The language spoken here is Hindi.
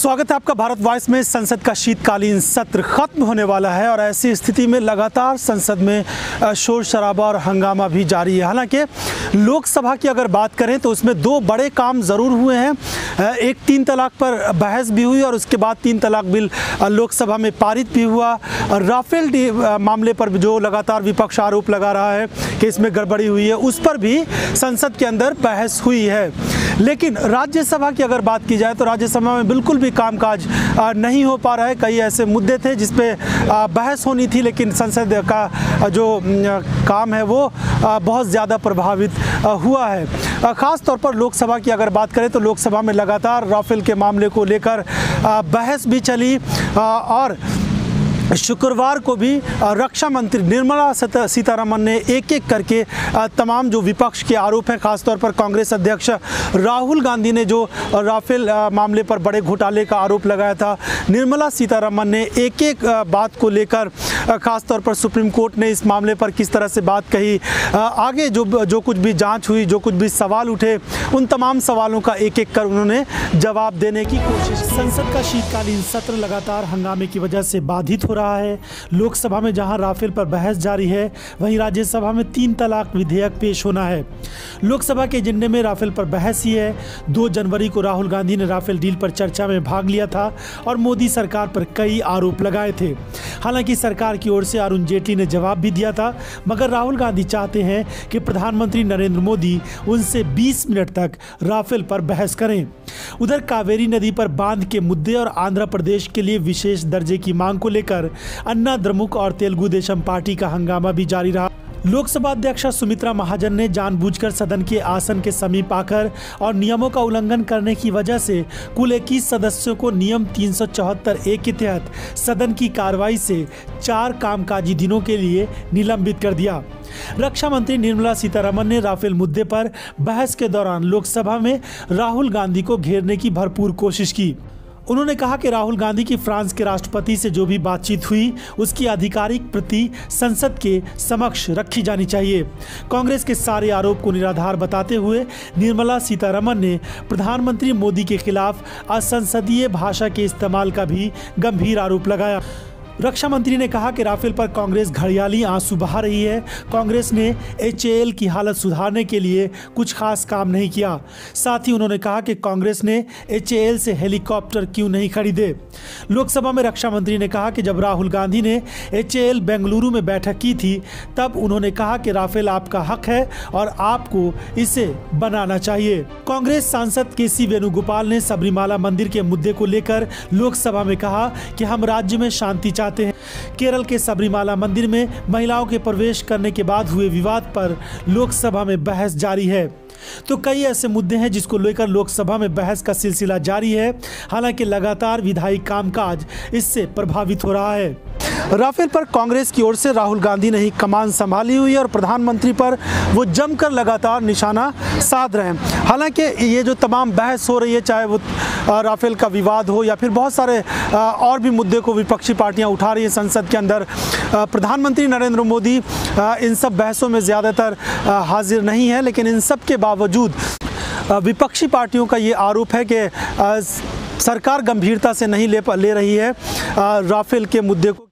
स्वागत है आपका भारत वॉइस में। संसद का शीतकालीन सत्र खत्म होने वाला है और ऐसी स्थिति में लगातार संसद में शोर शराबा और हंगामा भी जारी है। हालांकि लोकसभा की अगर बात करें तो उसमें दो बड़े काम ज़रूर हुए हैं। एक 3 तलाक पर बहस भी हुई और उसके बाद 3 तलाक बिल लोकसभा में पारित भी हुआ। राफेल मामले पर जो लगातार विपक्ष आरोप लगा रहा है कि इसमें गड़बड़ी हुई है, उस पर भी संसद के अंदर बहस हुई है। लेकिन राज्यसभा की अगर बात की जाए तो राज्यसभा में बिल्कुल भी कामकाज नहीं हो पा रहा है। कई ऐसे मुद्दे थे जिस पे बहस होनी थी, लेकिन संसद का जो काम है वो बहुत ज़्यादा प्रभावित हुआ है। ख़ास तौर पर लोकसभा की अगर बात करें तो लोकसभा में लगातार राफेल के मामले को लेकर बहस भी चली और शुक्रवार को भी रक्षा मंत्री निर्मला सीतारमण ने एक एक करके तमाम जो विपक्ष के आरोप हैं, खासतौर पर कांग्रेस अध्यक्ष राहुल गांधी ने जो राफेल मामले पर बड़े घोटाले का आरोप लगाया था, निर्मला सीतारमण ने एक एक बात को लेकर, खासतौर पर सुप्रीम कोर्ट ने इस मामले पर किस तरह से बात कही, आगे जो कुछ भी जांच हुई, जो कुछ भी सवाल उठे, उन तमाम सवालों का एक एक कर उन्होंने जवाब देने की कोशिश। संसद का शीतकालीन सत्र लगातार हंगामे की वजह से बाधित हो रहा है। लोकसभा में जहां राफेल पर बहस जारी है, वहीं राज्यसभा में 3 तलाक विधेयक पेश होना है। लोकसभा के एजेंडे में राफेल पर बहस ही है। 2 जनवरी को राहुल गांधी ने राफेल डील पर चर्चा में भाग लिया था और मोदी सरकार पर कई आरोप लगाए थे। हालांकि सरकार की ओर से अरुण जेटली ने जवाब भी दिया था, मगर राहुल गांधी चाहते हैं कि प्रधानमंत्री नरेंद्र मोदी उनसे 20 मिनट तक राफेल पर बहस करें। उधर कावेरी नदी पर बांध के मुद्दे और आंध्र प्रदेश के लिए विशेष दर्जे की मांग को लेकर अन्ना द्रमुक और तेलुगु देशम पार्टी का हंगामा भी जारी रहा। लोकसभा अध्यक्षा सुमित्रा महाजन ने जानबूझकर सदन के आसन के समीप आकर और नियमों का उल्लंघन करने की वजह से कुल 21 सदस्यों को नियम 374(a) के तहत सदन की कार्रवाई से 4 कामकाजी दिनों के लिए निलंबित कर दिया। रक्षा मंत्री निर्मला सीतारमण ने राफेल मुद्दे पर बहस के दौरान लोकसभा में राहुल गांधी को घेरने की भरपूर कोशिश की। उन्होंने कहा कि राहुल गांधी की फ्रांस के राष्ट्रपति से जो भी बातचीत हुई, उसकी आधिकारिक प्रति संसद के समक्ष रखी जानी चाहिए। कांग्रेस के सारे आरोप को निराधार बताते हुए निर्मला सीतारमण ने प्रधानमंत्री मोदी के खिलाफ असंसदीय भाषा के इस्तेमाल का भी गंभीर आरोप लगाया। रक्षा मंत्री ने कहा कि राफेल पर कांग्रेस घड़ियाली आंसू बहा रही है। कांग्रेस ने HAL की हालत सुधारने के लिए कुछ खास काम नहीं किया। साथ ही उन्होंने कहा कि कांग्रेस ने HAL से हेलीकॉप्टर क्यों नहीं खरीदे। लोकसभा में रक्षा मंत्री ने कहा कि जब राहुल गांधी ने HAL बेंगलुरु में बैठक की थी, तब उन्होंने कहा कि राफेल आपका हक है और आपको इसे बनाना चाहिए। कांग्रेस सांसद KC वेणुगोपाल ने सबरीमाला मंदिर के मुद्दे को लेकर लोकसभा में कहा कि हम राज्य में शांति चाहते हैं। केरल के सबरीमाला मंदिर में महिलाओं के प्रवेश करने के बाद हुए विवाद पर लोकसभा में बहस जारी है। तो कई ऐसे मुद्दे हैं जिसको लेकर लोकसभा में बहस का सिलसिला जारी है। हालांकि लगातार विधायी कामकाज इससे प्रभावित हो रहा है। राफेल पर कांग्रेस की ओर से राहुल गांधी ने ही कमान संभाली हुई है और प्रधानमंत्री पर वो जमकर लगातार निशाना साध रहे हैं। हालांकि ये जो तमाम बहस हो रही है, चाहे वो राफेल का विवाद हो या फिर बहुत सारे और भी मुद्दे को विपक्षी पार्टियां उठा रही हैं संसद के अंदर, प्रधानमंत्री नरेंद्र मोदी इन सब बहसों में ज़्यादातर हाजिर नहीं है। लेकिन इन सब के बावजूद विपक्षी पार्टियों का ये आरोप है कि सरकार गंभीरता से नहीं ले रही है राफेल के मुद्दे को।